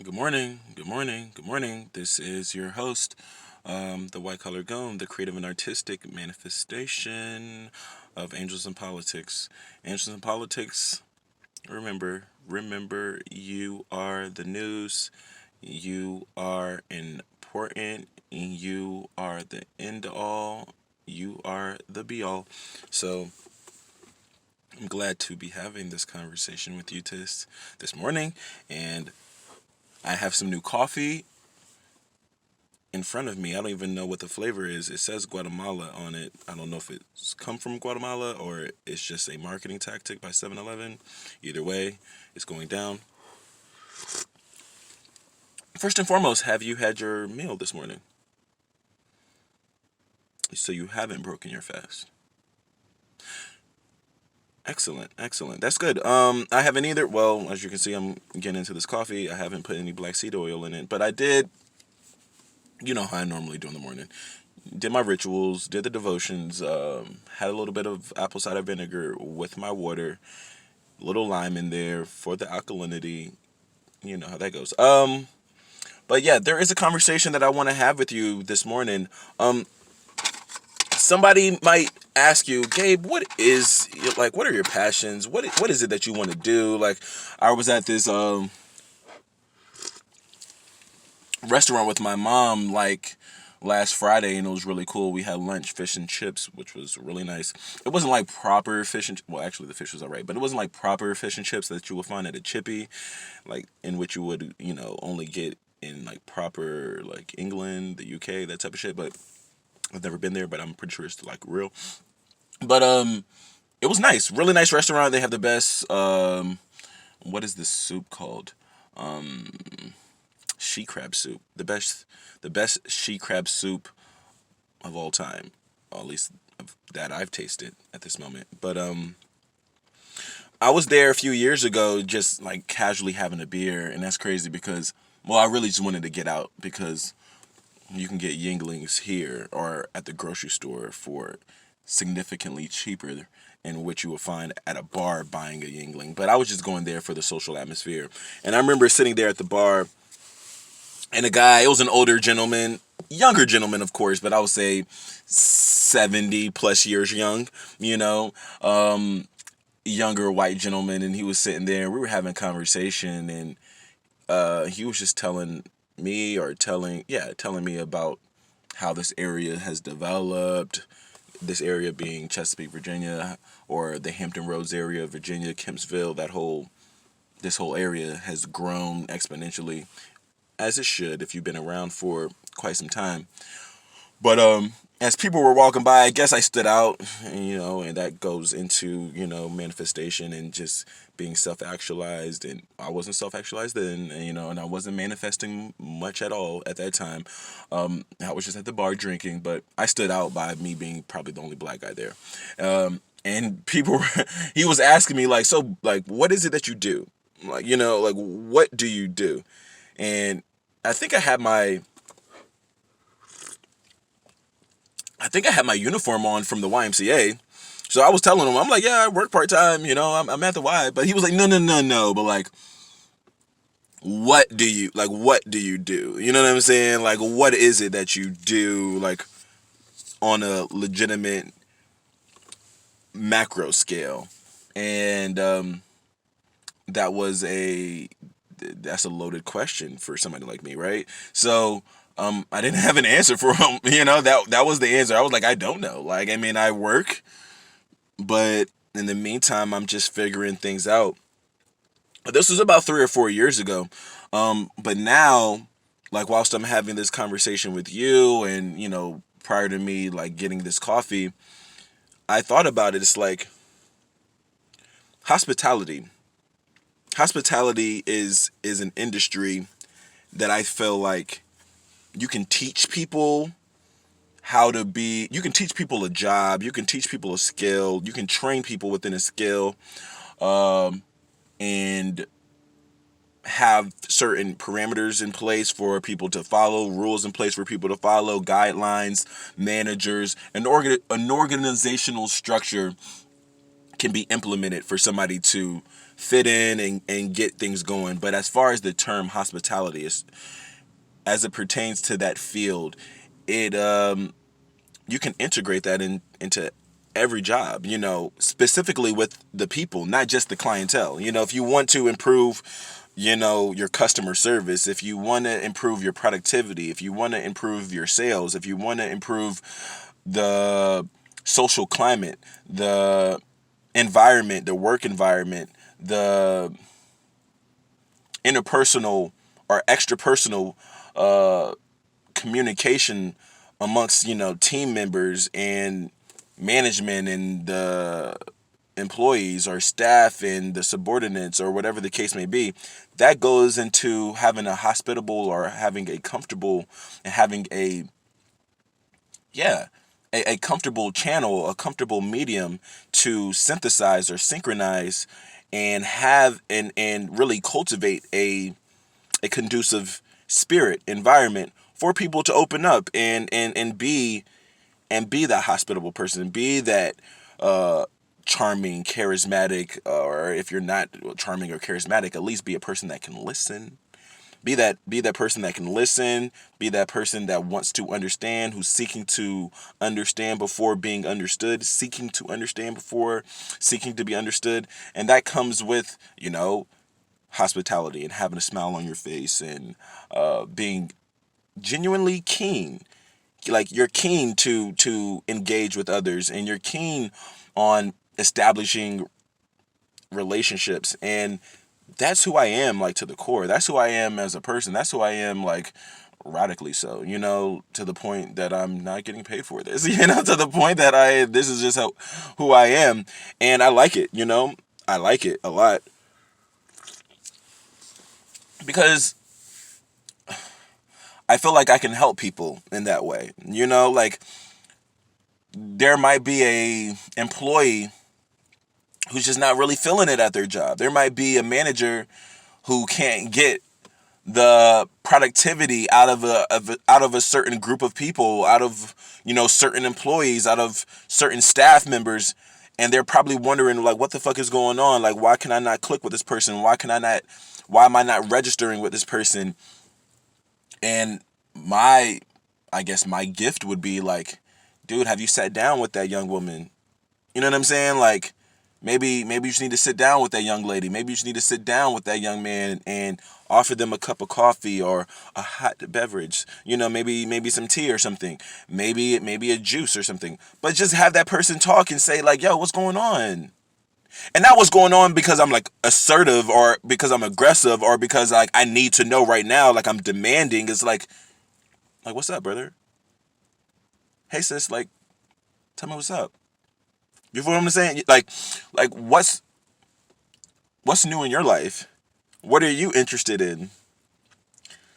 Good morning, good morning, good morning. This is your host, the White Collar Goon, the creative and artistic manifestation of Angels in Politics. Angels in Politics, remember, you are the news, you are important, and you are the end all, you are the be all. So, I'm glad to be having this conversation with you this morning, and I have some new coffee in front of me. I don't even know what the flavor is. It says Guatemala on it. I don't know if it's come from Guatemala or it's just a marketing tactic by 7-Eleven. Either way, it's going down. First and foremost, have you had your meal this morning? So you haven't broken your fast. Excellent, excellent. That's good. I haven't either. Well, as you can see, I'm getting into this coffee. I haven't put any black seed oil in it, but I did. You know how I normally do in the morning. Did my rituals, did the devotions, had a little bit of apple cider vinegar with my water, little lime in there for the alkalinity. You know how that goes. But yeah, there is a conversation that I want to have with you this morning. Somebody might ask you, Gabe, what are your passions? What is it that you want to do? Like, I was at this restaurant with my mom like last Friday, and it was really cool. We had lunch, fish and chips, which was really nice. It wasn't like proper fish and well, actually the fish was alright, but it wasn't like proper fish and chips that you would find at a chippy, like in which you would only get in like proper like England, the UK, that type of shit. But I've never been there, but I'm pretty sure it's like real. But it was nice, really nice restaurant. They have the best what is this soup called? She crab soup. The best she crab soup of all time, or at least that I've tasted at this moment. But I was there a few years ago, just like casually having a beer, and that's crazy because I really just wanted to get out because you can get Yinglings here or at the grocery store for significantly cheaper in which you will find at a bar buying a Yingling. But I was just going there for the social atmosphere. And I remember sitting there at the bar, and a guy, it was an older gentleman, younger gentleman, of course, but I would say 70 plus years young, you know, younger white gentleman. And he was sitting there, we were having a conversation, and he was just telling me about how this area has developed, this area being Chesapeake, Virginia, or the Hampton Roads area, Virginia, Kempsville, this whole area has grown exponentially, as it should if you've been around for quite some time. But as people were walking by, I guess I stood out, and that goes into, manifestation and just being self-actualized. And I wasn't self-actualized then, and I wasn't manifesting much at all at that time. I was just at the bar drinking, but I stood out by me being probably the only black guy there. And he was asking me like, so like, what is it that you do? Like, like, what do you do? And I think I had my uniform on from the YMCA. So I was telling him, I'm like, yeah, I work part time, I'm at the Y. But he was like, no, no, no, no. But like, what do you do? You know what I'm saying? Like, what is it that you do, like, on a legitimate macro scale? And that was that's a loaded question for somebody like me, right? So I didn't have an answer for him. That was the answer. I was like, I don't know. Like, I mean, I work, but in the meantime, I'm just figuring things out. This was about 3 or 4 years ago. But now, like, whilst I'm having this conversation with you, and prior to me like getting this coffee, I thought about it. It's like hospitality. Hospitality is an industry that I feel like you can teach people you can teach people a job, you can teach people a skill, you can train people within a skill, and have certain parameters in place for people to follow, rules in place for people to follow, guidelines, managers, an organizational structure can be implemented for somebody to fit in and get things going. But as far as the term hospitality is, as it pertains to that field, it you can integrate that into every job, specifically with the people, not just the clientele. If you want to improve, your customer service, if you want to improve your productivity, if you want to improve your sales, if you want to improve the social climate, the environment, the work environment, the interpersonal or extrapersonal uh, communication amongst team members and management and the employees or staff and the subordinates or whatever the case may be, that goes into having a hospitable or having a comfortable and having a comfortable channel, a comfortable medium to synthesize or synchronize and have and really cultivate a conducive spirit environment for people to open up and be that hospitable person, be that charming, charismatic, or if you're not charming or charismatic, at least be a person that can listen. Be that person that can listen, be that person that wants to understand, who's seeking to understand before being understood, seeking to understand before seeking to be understood. And that comes with, hospitality and having a smile on your face and being genuinely keen. Like, you're keen to engage with others, and you're keen on establishing relationships. And that's who I am, like, to the core. That's who I am as a person. That's who I am, like, radically so, to the point that I'm not getting paid for this, to the point that this is just who I am. And I like it, I like it a lot because I feel like I can help people in that way. Like, there might be a employee who's just not really feeling it at their job. There might be a manager who can't get the productivity out of a certain group of people, out of certain employees, out of certain staff members, and they're probably wondering, like, what the fuck is going on? Like, why can I not click with this person? Why am I not registering with this person? And I guess my gift would be like, dude, have you sat down with that young woman? You know what I'm saying? Like, maybe you just need to sit down with that young lady. Maybe you just need to sit down with that young man and offer them a cup of coffee or a hot beverage. Maybe some tea or something. Maybe a juice or something. But just have that person talk and say, like, yo, what's going on? And not what's going on because I'm, like, assertive or because I'm aggressive or because, like, I need to know right now, like, I'm demanding. It's like, what's up, brother? Hey, sis, like, tell me what's up. You feel what I'm saying? Like what's new in your life? What are you interested in?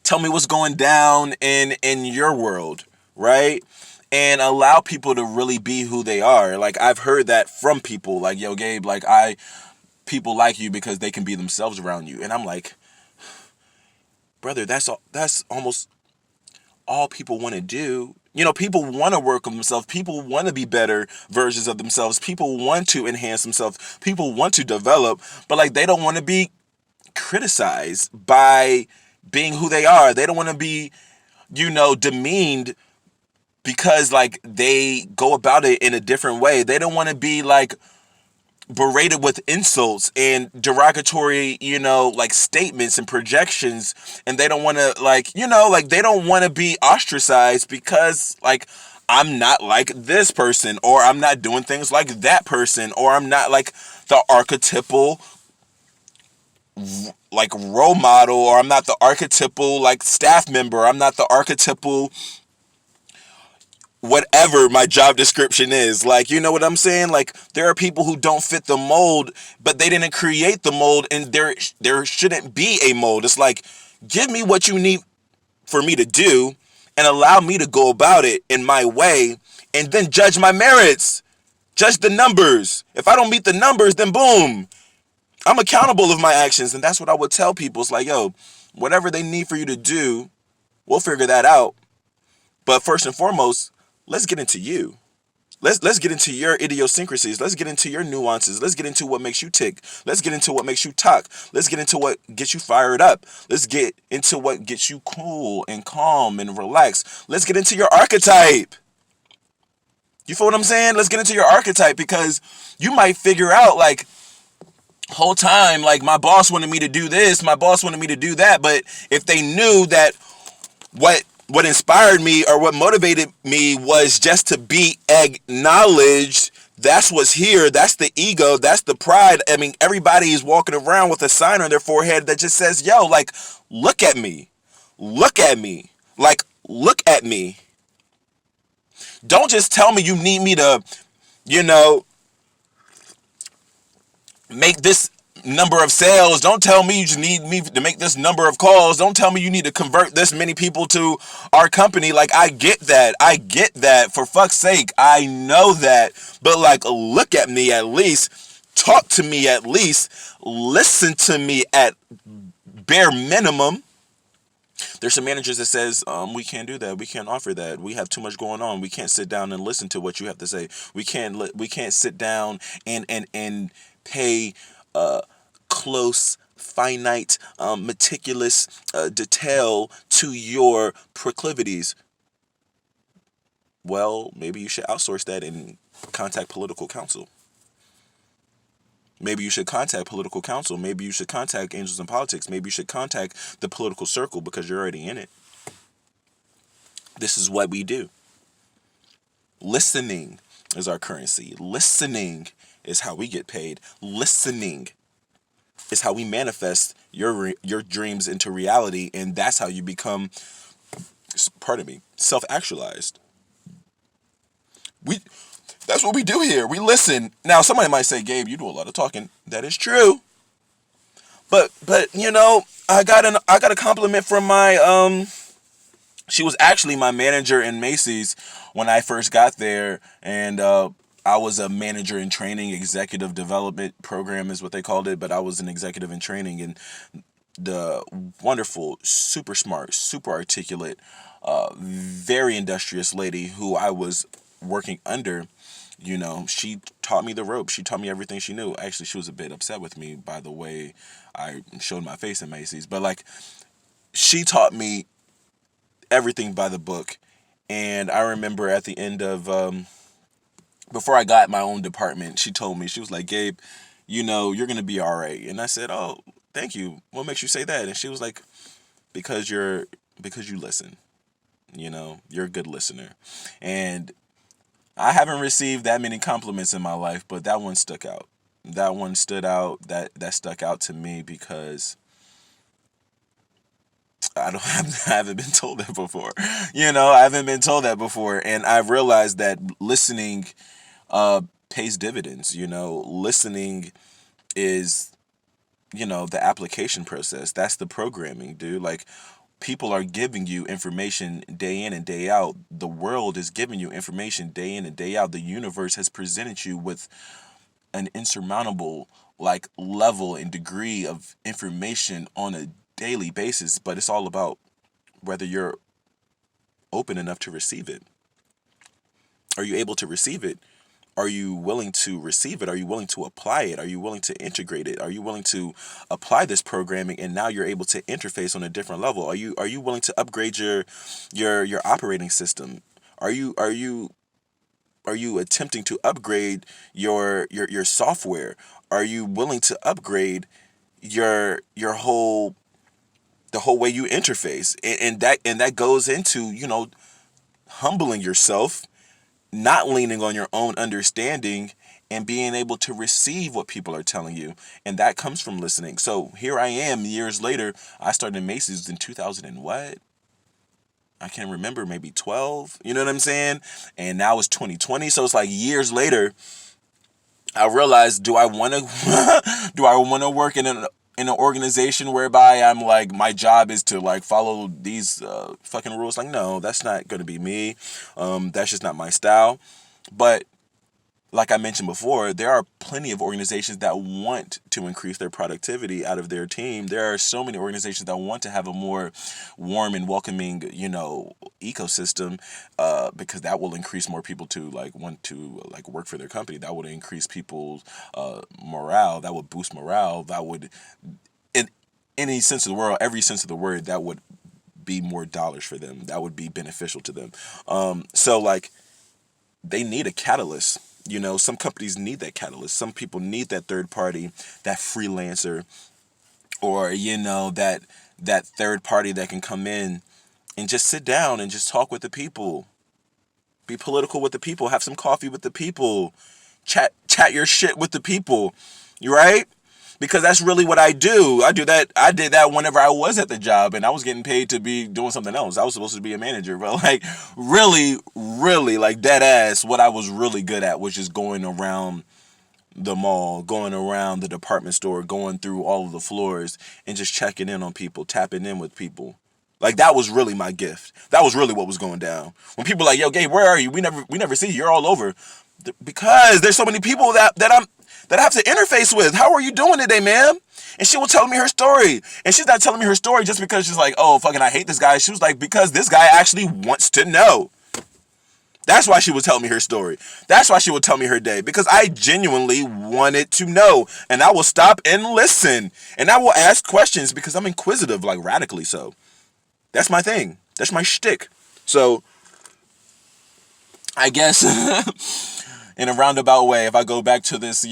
Tell me what's going down in your world, right? And allow people to really be who they are. Like, I've heard that from people. Like, yo, Gabe, like, people like you because they can be themselves around you. And I'm like, brother, that's almost all people want to do. People want to work on themselves. People want to be better versions of themselves. People want to enhance themselves. People want to develop, but, like, they don't want to be criticized by being who they are. They don't want to be, demeaned because, like, they go about it in a different way. They don't want to be, like, berated with insults and derogatory, like, statements and projections. And they don't want to, like, like, they don't want to be ostracized because, like, I'm not like this person, or I'm not doing things like that person, or I'm not, like, the archetypal, like, role model, or I'm not the archetypal, like, staff member. I'm not the archetypal whatever my job description is. Like, you know what I'm saying? Like, there are people who don't fit the mold, but they didn't create the mold, and there shouldn't be a mold. It's like, give me what you need for me to do and allow me to go about it in my way, and then judge my merits. Judge the numbers. If I don't meet the numbers, then boom, I'm accountable of my actions. And that's what I would tell people. It's like, yo, whatever they need for you to do, we'll figure that out. But first and foremost, let's get into you. Let's get into your idiosyncrasies. Let's get into your nuances. Let's get into what makes you tick. Let's get into what makes you talk. Let's get into what gets you fired up. Let's get into what gets you cool and calm and relaxed. Let's get into your archetype. You feel what I'm saying? Let's get into your archetype, because you might figure out, like, whole time, like, my boss wanted me to do this, my boss wanted me to do that, but if they knew that what inspired me or what motivated me was just to be acknowledged, that's what's here, that's the ego, that's the pride. I mean, everybody is walking around with a sign on their forehead that just says, yo, like, look at me. Look at me. Like, look at me. Don't just tell me you need me to, you know, make this number of sales. Don't tell me you just need me to make this number of calls. Don't tell me you need to convert this many people to our company. Like, I get that. I get that. For fuck's sake, I know that. But, like, look at me at least. Talk to me at least. Listen to me at bare minimum. There's some managers that says, we can't do that. We can't offer that. We have too much going on. We can't sit down and listen to what you have to say. We can't sit down and pay close, finite, meticulous detail to your proclivities. Well, maybe you should outsource that and contact political counsel. Maybe you should contact political counsel. Maybe you should contact Angels in Politics. Maybe you should contact the political circle, because you're already in it. This is what we do. Listening is our currency. Listening is how we get paid. Listening is how we manifest your dreams into reality, and that's how you become, pardon me, self-actualized. That's what we do here. We listen. Now, somebody might say, Gabe, you do a lot of talking. That is true. But you know, I got a compliment from my she was actually my manager in Macy's when I first got there, and I was a manager in training. Executive development program is what they called it, but I was an executive in training. And the wonderful, super smart, super articulate, very industrious lady who I was working under, you know, she taught me the ropes. She taught me everything she knew. Actually, she was a bit upset with me by the way I showed my face in Macy's, but, like, she taught me everything by the book. And I remember at the end of before I got my own department, she told me, she was like, Gabe, you know, you're gonna be all right. And I said, oh, thank you. What makes you say that? And she was like, because you listen. You know, you're a good listener. And I haven't received that many compliments in my life, but that one stuck out. That one stood out. That stuck out to me, because I haven't been told that before. You know, I haven't been told that before, and I've realized that listening pays dividends. You know, listening is, you know, the application process. That's the programming, dude. Like, people are giving you information day in and day out. The world is giving you information day in and day out. The universe has presented you with an insurmountable, like, level and degree of information on a daily basis, but it's all about whether you're open enough to receive it. Are you able to receive it? Are you willing to receive it? Are you willing to apply it? Are you willing to integrate it? Are you willing to apply this programming, and now you're able to interface on a different level? Are you willing to upgrade your operating system? Are you attempting to upgrade your software? Are you willing to upgrade your whole the whole way you interface? And that goes into, you know, humbling yourself, not leaning on your own understanding, and being able to receive what people are telling you. And that comes from listening. So here I am years later. I started in Macy's in 2000 and what? I can't remember, maybe 12. You know what I'm saying? And now it's 2020. So it's like years later, I realized, do I want to do I want to work in an organization whereby I'm like, my job is to, like, follow these fucking rules? Like, no, that's not going to be me. That's just not my style. But like I mentioned before, there are plenty of organizations that want to increase their productivity out of their team. There are so many organizations that want to have a more warm and welcoming, ecosystem, because that will increase more people to like want to like work for their company. That would increase people's morale. That would boost morale. That would, in any sense of the world, every sense of the word, that would be more dollars for them. That would be beneficial to them. So like they need a catalyst. Some companies need that catalyst. Some people need that third party, that freelancer, or that third party that can come in and just sit down and just talk with the people, be political with the people, have some coffee with the people, chat your shit with the people. You right? Because that's really what I do. I do that. I did that whenever I was at the job and I was getting paid to be doing something else. I was supposed to be a manager, but like really, really like dead ass, what I was really good at was just going around the mall, going around the department store, going through all of the floors and just checking in on people, tapping in with people. Like that was really my gift. That was really what was going down. When people are like, "Yo, Gabe, where are you? We never see you. You're all over." Because there's so many people that I have to interface with. How are you doing today, ma'am? And she will tell me her story. And she's not telling me her story just because she's like, "Oh, fucking I hate this guy." She was like, because this guy actually wants to know. That's why she would tell me her story. That's why she would tell me her day. Because I genuinely wanted to know. And I will stop and listen. And I will ask questions because I'm inquisitive, like radically so. That's my thing. That's my shtick. So I guess in a roundabout way, if I go back to this,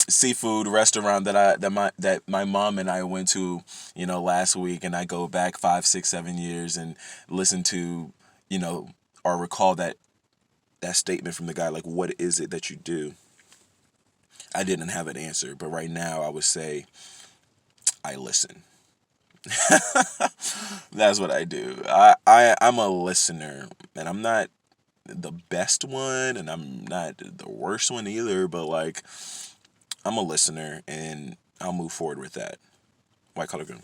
seafood restaurant that my mom and I went to, last week, and I go back 5, 6, 7 years and listen to, or recall that statement from the guy, like, what is it that you do? I didn't have an answer, but right now I would say I listen. That's what I do. I'm a listener, and I'm not the best one, and I'm not the worst one either, but like I'm a listener, and I'll move forward with that. White collar gun.